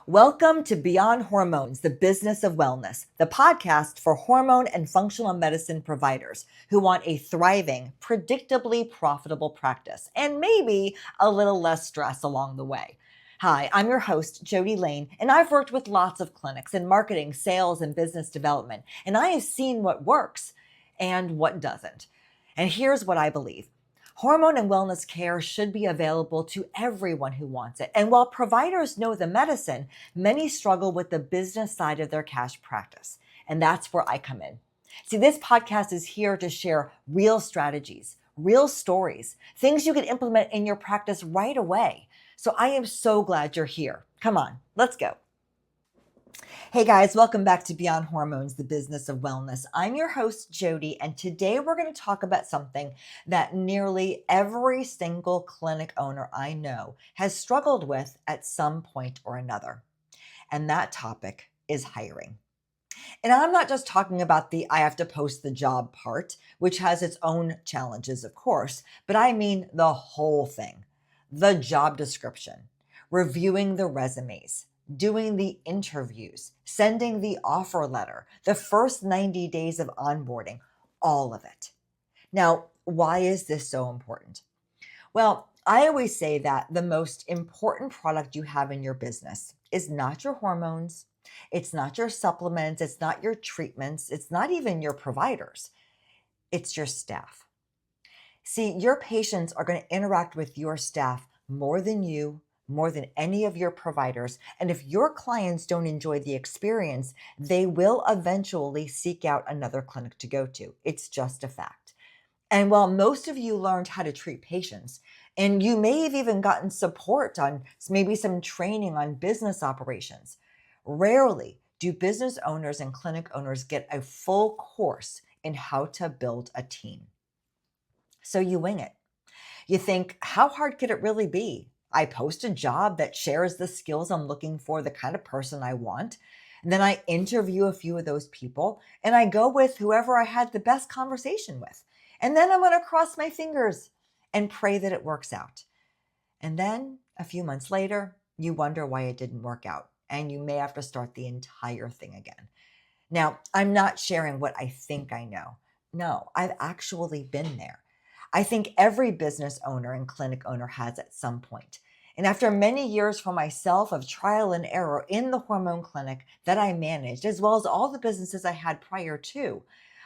Welcome to Beyond Hormones, the Business of Wellness, the podcast for hormone and functional medicine providers who want a thriving, predictably profitable practice and maybe a little less stress along the way. Hi, I'm your host, Jody Lane, and I've worked with lots of clinics in marketing, sales, and business development, and I have seen what works and what doesn't. And here's what I believe. Hormone and wellness care should be available to everyone who wants it. And while providers know the medicine, many struggle with the business side of their cash practice. And that's where I come in. See, this podcast is here to share real strategies, real stories, things you can implement in your practice right away. So I am so glad you're here. Come on, let's go. Hey guys, welcome back to Beyond Hormones, the Business of Wellness. I'm your host, Jody, and today we're going to talk about something that nearly every single clinic owner I know has struggled with at some point or another. And that topic is hiring. And I'm not just talking about the I have to post the job part, which has its own challenges, of course, but I mean the whole thing. The job description, reviewing the resumes, doing the interviews, sending the offer letter, the first 90 days of onboarding, all of it. Now, why is this so important? Well, I always say that the most important product you have in your business is not your hormones, it's not your supplements, it's not your treatments, it's not even your providers, it's your staff. See, your patients are going to interact with your staff more than you, more than any of your providers. And if your clients don't enjoy the experience, they will eventually seek out another clinic to go to. It's just a fact. And while most of you learned how to treat patients, and you may have even gotten support on maybe some training on business operations, rarely do business owners and clinic owners get a full course in how to build a team. So you wing it. You think, how hard could it really be? I post a job that shares the skills I'm looking for, the kind of person I want. And then I interview a few of those people and I go with whoever I had the best conversation with. And then I'm going to cross my fingers and pray that it works out. And then a few months later, you wonder why it didn't work out. And you may have to start the entire thing again. Now, I'm not sharing what I think I know. No, I've actually been there. I think every business owner and clinic owner has at some point. And after many years for myself of trial and error in the hormone clinic that I managed, as well as all the businesses I had prior to,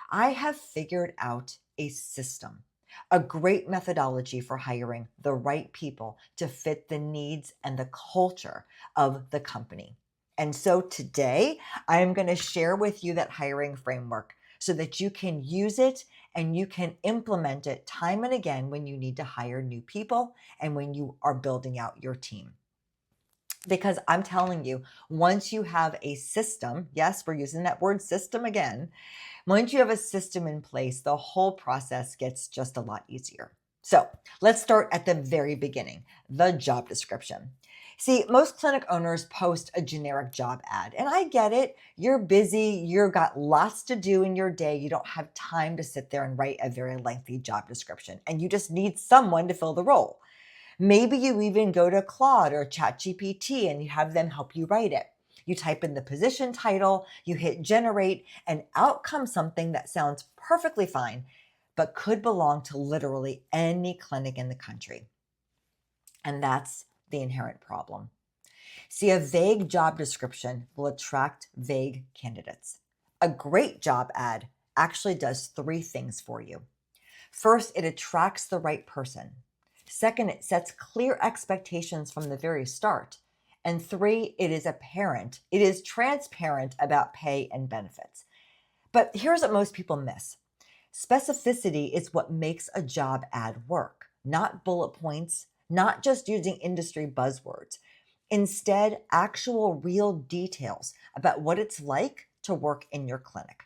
I have figured out a system, a great methodology for hiring the right people to fit the needs and the culture of the company. And so today, I'm going to share with you that hiring framework so that you can use it and you can implement it time and again when you need to hire new people and when you are building out your team. Because I'm telling you, once you have a system, yes, we're using that word system again. Once you have a system in place, the whole process gets just a lot easier. So let's start at the very beginning, the job description. See, most clinic owners post a generic job ad, and I get it. You're busy, you've got lots to do in your day. You don't have time to sit there and write a very lengthy job description, and you just need someone to fill the role. Maybe you even go to Claude or ChatGPT and you have them help you write it. You type in the position title, you hit generate, and out comes something that sounds perfectly fine, but could belong to literally any clinic in the country. And that's the inherent problem. See, a vague job description will attract vague candidates. A great job ad actually does three things for you. First, it attracts the right person. Second, it sets clear expectations from the very start. And three, it is transparent about pay and benefits. But here's what most people miss. Specificity is what makes a job ad work, not bullet points, not just using industry buzzwords. Instead, actual real details about what it's like to work in your clinic.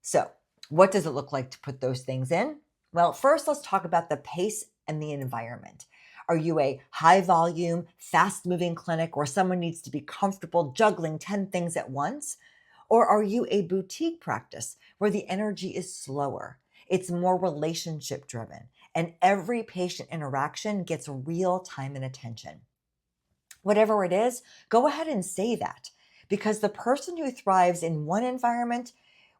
So, what does it look like to put those things in? Well, first, let's talk about the pace and the environment. Are you a high volume, fast moving clinic where someone needs to be comfortable juggling 10 things at once? Or are you a boutique practice where the energy is slower? It's more relationship driven and every patient interaction gets real time and attention. Whatever it is, go ahead and say that, because the person who thrives in one environment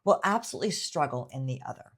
will absolutely struggle in the other.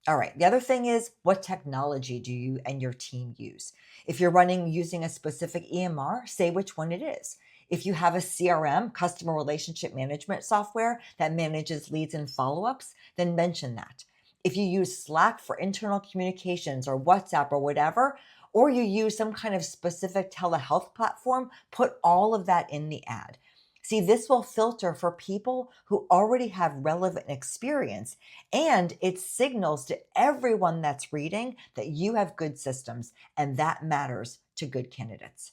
All right. The other thing is, what technology do you and your team use? If you're running using a specific EMR, say which one it is. If you have a CRM, customer relationship management software that manages leads and follow ups, then mention that. If you use Slack for internal communications or WhatsApp or whatever, or you use some kind of specific telehealth platform, put all of that in the ad. See, this will filter for people who already have relevant experience, and it signals to everyone that's reading that you have good systems, and that matters to good candidates.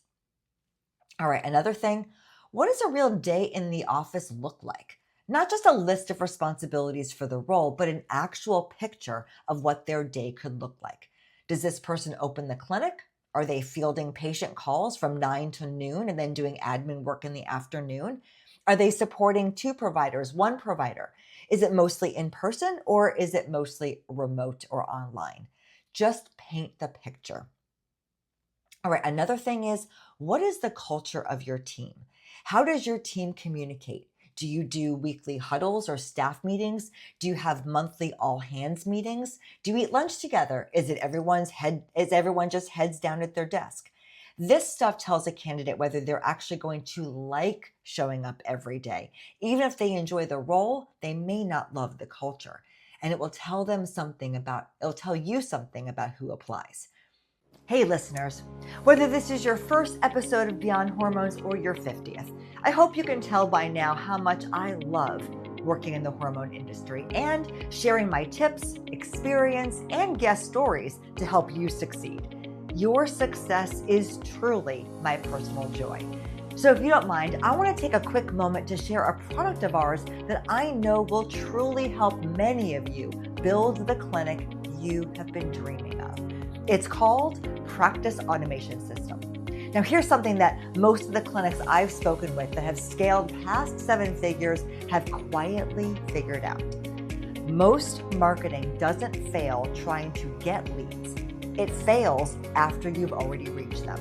All right, another thing, what does a real day in the office look like? Not just a list of responsibilities for the role, but an actual picture of what their day could look like. Does this person open the clinic? Are they fielding patient calls from 9 to noon and then doing admin work in the afternoon? Are they supporting two providers, one provider? Is it mostly in person or is it mostly remote or online? Just paint the picture. All right, another thing is, what is the culture of your team? How does your team communicate? Do you do weekly huddles or staff meetings? Do you have monthly all hands meetings? Do you eat lunch together? Is everyone just heads down at their desk? This stuff tells a candidate whether they're actually going to like showing up every day. Even if they enjoy the role, they may not love the culture. And it'll tell you something about who applies. Hey, listeners, whether this is your first episode of Beyond Hormones or your 50th, I hope you can tell by now how much I love working in the hormone industry and sharing my tips, experience, and guest stories to help you succeed. Your success is truly my personal joy. So if you don't mind, I want to take a quick moment to share a product of ours that I know will truly help many of you build the clinic you have been dreaming of. It's called Practice Automation System. Now, here's something that most of the clinics I've spoken with that have scaled past 7 figures have quietly figured out. Most marketing doesn't fail trying to get leads. It fails after you've already reached them.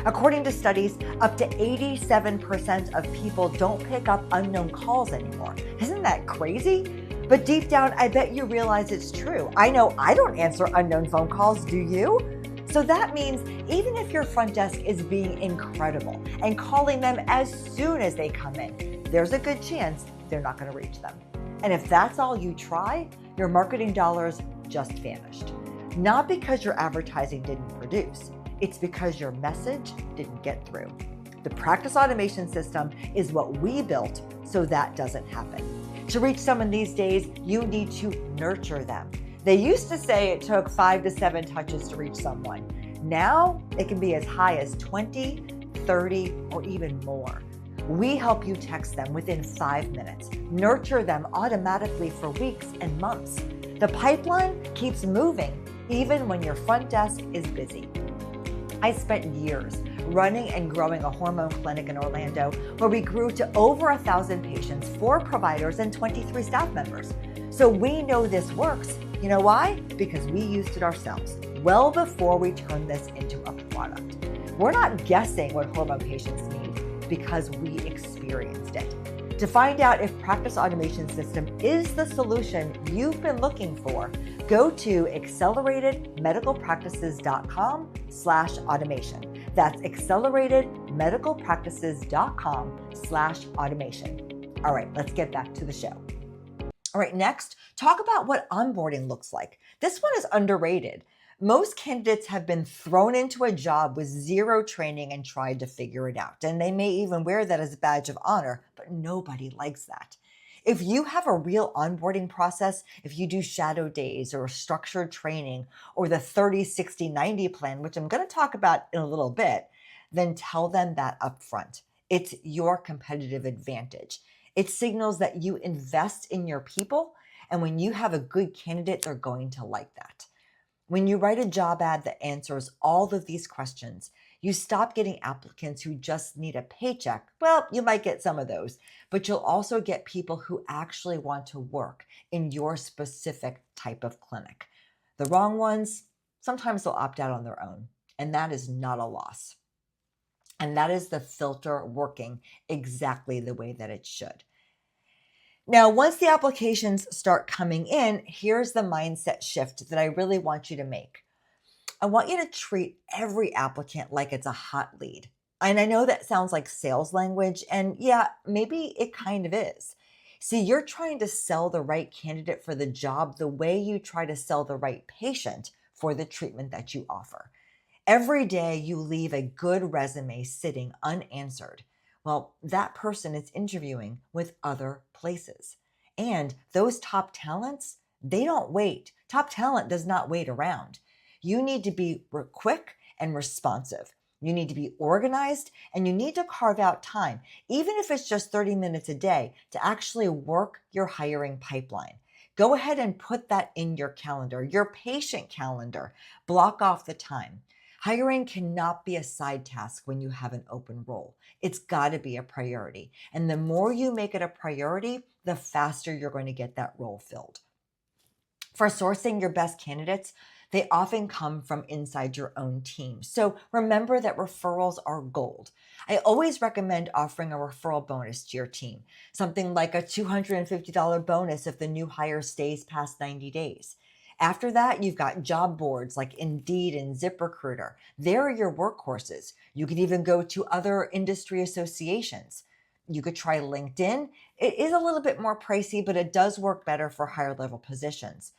According to studies, up to 87% of people don't pick up unknown calls anymore. Isn't that crazy? But deep down, I bet you realize it's true. I know I don't answer unknown phone calls, do you? So that means even if your front desk is being incredible and calling them as soon as they come in, there's a good chance they're not going to reach them. And if that's all you try, your marketing dollars just vanished. Not because your advertising didn't produce, it's because your message didn't get through. The Practice Automation System is what we built so that doesn't happen. To reach someone these days, you need to nurture them. They used to say it took 5 to 7 touches to reach someone. Now it can be as high as 20, 30, or even more. We help you text them within 5 minutes, nurture them automatically for weeks and months. The pipeline keeps moving even when your front desk is busy. I spent years running and growing a hormone clinic in Orlando where we grew to over 1,000 patients, 4 providers, and 23 staff members. So we know this works. You know why? Because we used it ourselves well before we turned this into a product. We're not guessing what hormone patients need because we experienced it. To find out if Practice Automation System is the solution you've been looking for, go to acceleratedmedicalpractices.com/automation. That's acceleratedmedicalpractices.com/automation. All right, let's get back to the show. All right, next, talk about what onboarding looks like. This one is underrated. Most candidates have been thrown into a job with 0 training and tried to figure it out. And they may even wear that as a badge of honor, but nobody likes that. If you have a real onboarding process, if you do shadow days or structured training or the 30, 60, 90 plan, which I'm going to talk about in a little bit, then tell them that up front. It's your competitive advantage. It signals that you invest in your people, and when you have a good candidate, they're going to like that. When you write a job ad that answers all of these questions, you stop getting applicants who just need a paycheck. Well, you might get some of those, but you'll also get people who actually want to work in your specific type of clinic. The wrong ones, sometimes they'll opt out on their own, and that is not a loss. And that is the filter working exactly the way that it should. Now, once the applications start coming in, here's the mindset shift that I really want you to make. I want you to treat every applicant like it's a hot lead. And I know that sounds like sales language, and yeah, maybe it kind of is. See, you're trying to sell the right candidate for the job the way you try to sell the right patient for the treatment that you offer. Every day you leave a good resume sitting unanswered. Well, that person is interviewing with other places. And those top talents, they don't wait. Top talent does not wait around. You need to be quick and responsive. You need to be organized and you need to carve out time, even if it's just 30 minutes a day, to actually work your hiring pipeline. Go ahead and put that in your calendar, your patient calendar. Block off the time. Hiring cannot be a side task when you have an open role. It's got to be a priority. And the more you make it a priority, the faster you're going to get that role filled. For sourcing your best candidates, they often come from inside your own team. So remember that referrals are gold. I always recommend offering a referral bonus to your team, something like a $250 bonus if the new hire stays past 90 days. After that, you've got job boards like Indeed and ZipRecruiter. They're your workhorses. You could even go to other industry associations. You could try LinkedIn. It is a little bit more pricey, but it does work better for higher level positions.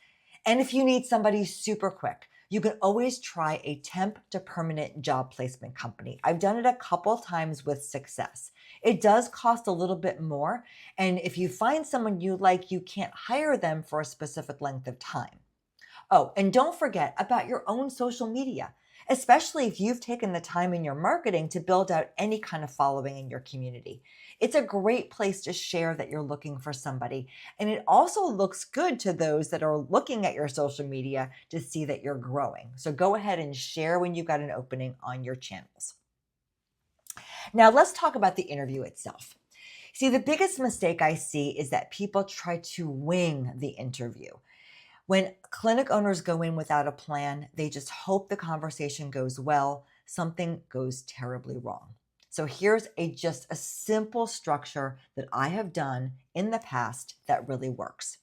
And if you need somebody super quick, you can always try a temp to permanent job placement company. I've done it a couple times with success. It does cost a little bit more. And if you find someone you like, you can't hire them for a specific length of time. Oh, and don't forget about your own social media, especially if you've taken the time in your marketing to build out any kind of following in your community. It's a great place to share that you're looking for somebody. And it also looks good to those that are looking at your social media to see that you're growing. So go ahead and share when you've got an opening on your channels. Now, let's talk about the interview itself. See, the biggest mistake I see is that people try to wing the interview. When clinic owners go in without a plan, they just hope the conversation goes well. Something goes terribly wrong. So here's just a simple structure that I have done in the past that really works.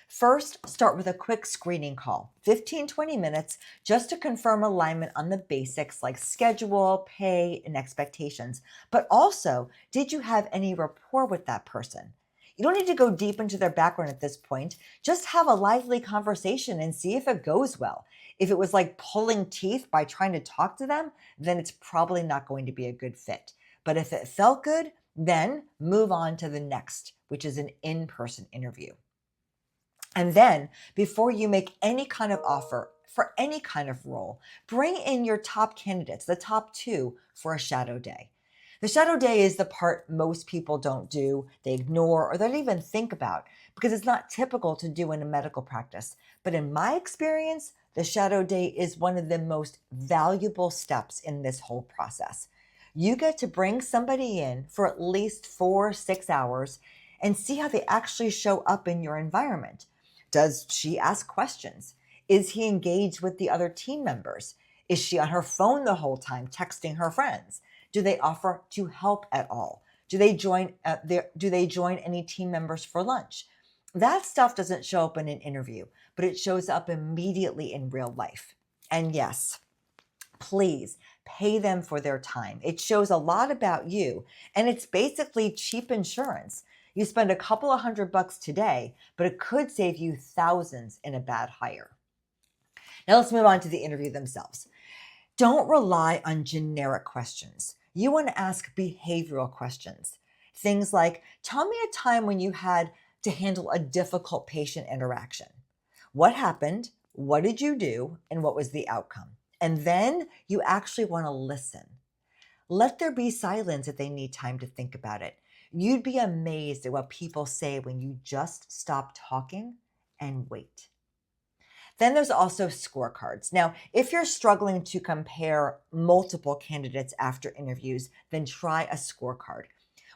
First, start with a quick screening call, 15-20 minutes, just to confirm alignment on the basics like schedule, pay, and expectations. But also, did you have any rapport with that person? You don't need to go deep into their background at this point. Just have a lively conversation and see if it goes well. If it was like pulling teeth by trying to talk to them, then it's probably not going to be a good fit. But if it felt good, then move on to the next, which is an in-person interview. And then, before you make any kind of offer for any kind of role, bring in your top candidates, the top two, for a shadow day. The shadow day is the part most people don't do, they ignore, or they don't even think about because it's not typical to do in a medical practice. But in my experience, the shadow day is one of the most valuable steps in this whole process. You get to bring somebody in for at least 4-6 hours and see how they actually show up in your environment. Does she ask questions? Is he engaged with the other team members? Is she on her phone the whole time, texting her friends? Do they offer to help at all? Do they join any team members for lunch? That stuff doesn't show up in an interview, but it shows up immediately in real life. And yes, please pay them for their time. It shows a lot about you, and it's basically cheap insurance. You spend a couple of $100 today, but it could save you thousands in a bad hire. Now let's move on to the interview themselves. Don't rely on generic questions. You want to ask behavioral questions. Things like, tell me a time when you had to handle a difficult patient interaction. What happened? What did you do? And what was the outcome? And then you actually want to listen. Let there be silence if they need time to think about it. You'd be amazed at what people say when you just stop talking and wait. Then there's also scorecards. Now, if you're struggling to compare multiple candidates after interviews, then try a scorecard.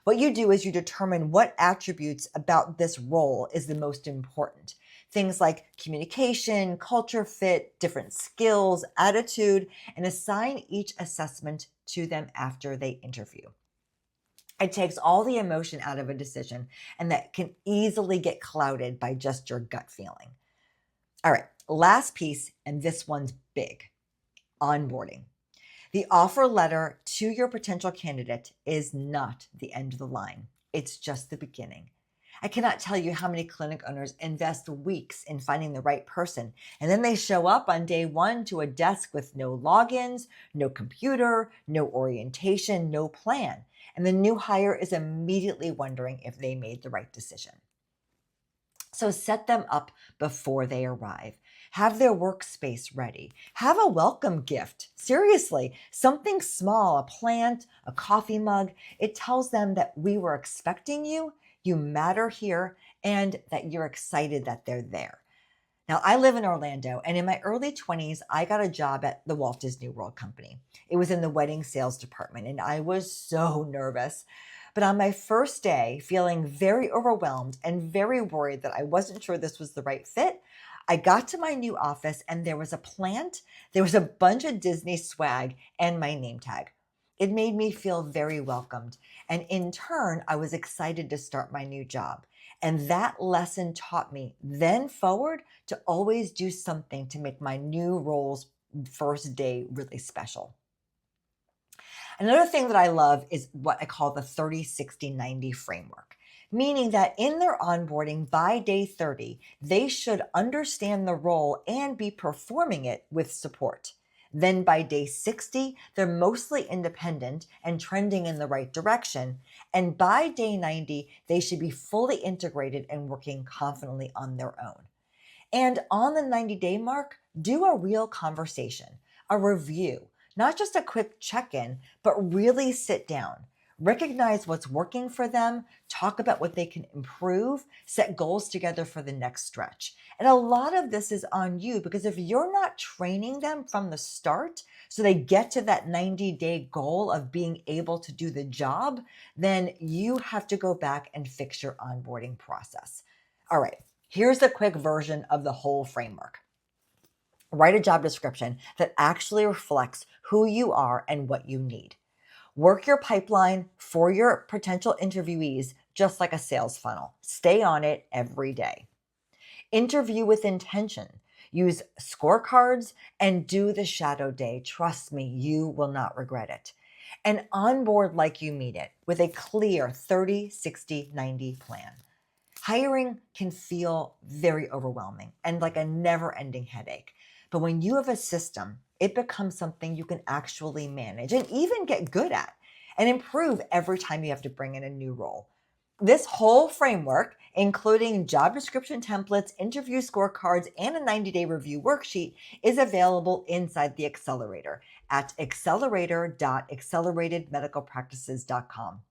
What you do is you determine what attributes about this role is the most important. Things like communication, culture fit, different skills, attitude, and assign each assessment to them after they interview. It takes all the emotion out of a decision, and that can easily get clouded by just your gut feeling. All right, last piece, and this one's big: onboarding. The offer letter to your potential candidate is not the end of the line. It's just the beginning. I cannot tell you how many clinic owners invest weeks in finding the right person, and then they show up on day one to a desk with no logins, no computer, no orientation, no plan. And the new hire is immediately wondering if they made the right decision. So set them up before they arrive. Have their workspace ready. Have a welcome gift. Seriously, something small, a plant, a coffee mug. It tells them that we were expecting you, you matter here, and that you're excited that they're there. Now, I live in Orlando, and in my early 20s, I got a job at the Walt Disney World Company. It was in the wedding sales department, and I was so nervous. But on my first day, feeling very overwhelmed and very worried that I wasn't sure this was the right fit, I got to my new office and there was a plant, there was a bunch of Disney swag, and my name tag. It made me feel very welcomed. And in turn, I was excited to start my new job. And that lesson taught me then forward to always do something to make my new role's first day really special. Another thing that I love is what I call the 30, 60, 90 framework, meaning that in their onboarding by day 30, they should understand the role and be performing it with support. Then by day 60, they're mostly independent and trending in the right direction. And by day 90, they should be fully integrated and working confidently on their own. And on the 90-day mark, do a real conversation, a review, not just a quick check-in, but really sit down. Recognize what's working for them, talk about what they can improve, set goals together for the next stretch. And a lot of this is on you, because if you're not training them from the start so they get to that 90-day goal of being able to do the job, then you have to go back and fix your onboarding process. All right, here's a quick version of the whole framework. Write a job description that actually reflects who you are and what you need. Work your pipeline for your potential interviewees just like a sales funnel. Stay on it every day. Interview with intention. Use scorecards and do the shadow day. Trust me, you will not regret it. And onboard like you mean it with a clear 30, 60, 90 plan. Hiring can feel very overwhelming and like a never-ending headache. But when you have a system, it becomes something you can actually manage and even get good at and improve every time you have to bring in a new role. This whole framework, including job description templates, interview scorecards, and a 90-day review worksheet, is available inside the Accelerator at accelerator.acceleratedmedicalpractices.com.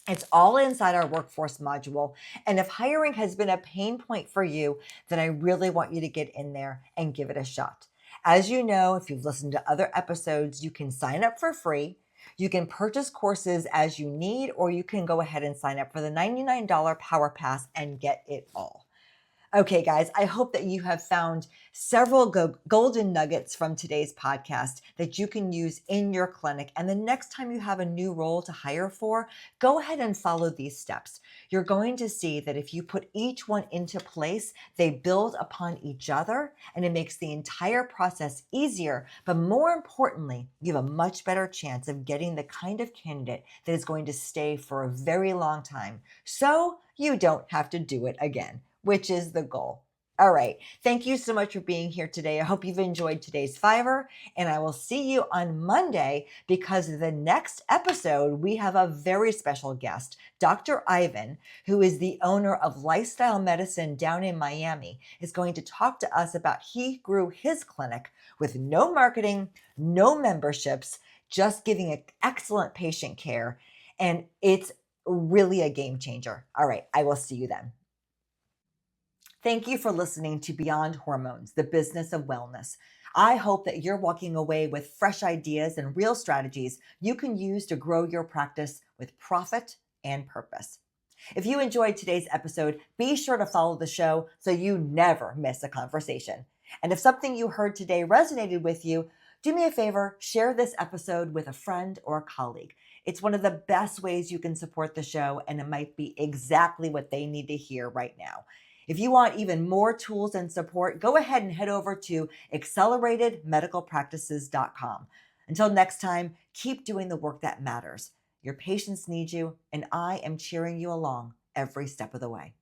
It's all inside our workforce module. And if hiring has been a pain point for you, then I really want you to get in there and give it a shot. As you know, if you've listened to other episodes, you can sign up for free. You can purchase courses as you need, or you can go ahead and sign up for the $99 Power Pass and get it all. Okay, guys, I hope that you have found several golden nuggets from today's podcast that you can use in your clinic. And the next time you have a new role to hire for, go ahead and follow these steps. You're going to see that if you put each one into place, they build upon each other and it makes the entire process easier. But more importantly, you have a much better chance of getting the kind of candidate that is going to stay for a very long time. So you don't have to do it again, which is the goal. All right. Thank you so much for being here today. I hope you've enjoyed today's Fiverr, and I will see you on Monday because the next episode, we have a very special guest, Dr. Ivan, who is the owner of Lifestyle Medicine down in Miami, is going to talk to us about he grew his clinic with no marketing, no memberships, just giving excellent patient care. And it's really a game changer. All right. I will see you then. Thank you for listening to Beyond Hormones, the business of wellness. I hope that you're walking away with fresh ideas and real strategies you can use to grow your practice with profit and purpose. If you enjoyed today's episode, be sure to follow the show so you never miss a conversation. And if something you heard today resonated with you, Do me a favor, share this episode with a friend or a colleague. It's one of the best ways you can support the show, and it might be exactly what they need to hear right now. If you want even more tools and support, go ahead and head over to acceleratedmedicalpractices.com. Until next time, keep doing the work that matters. Your patients need you, and I am cheering you along every step of the way.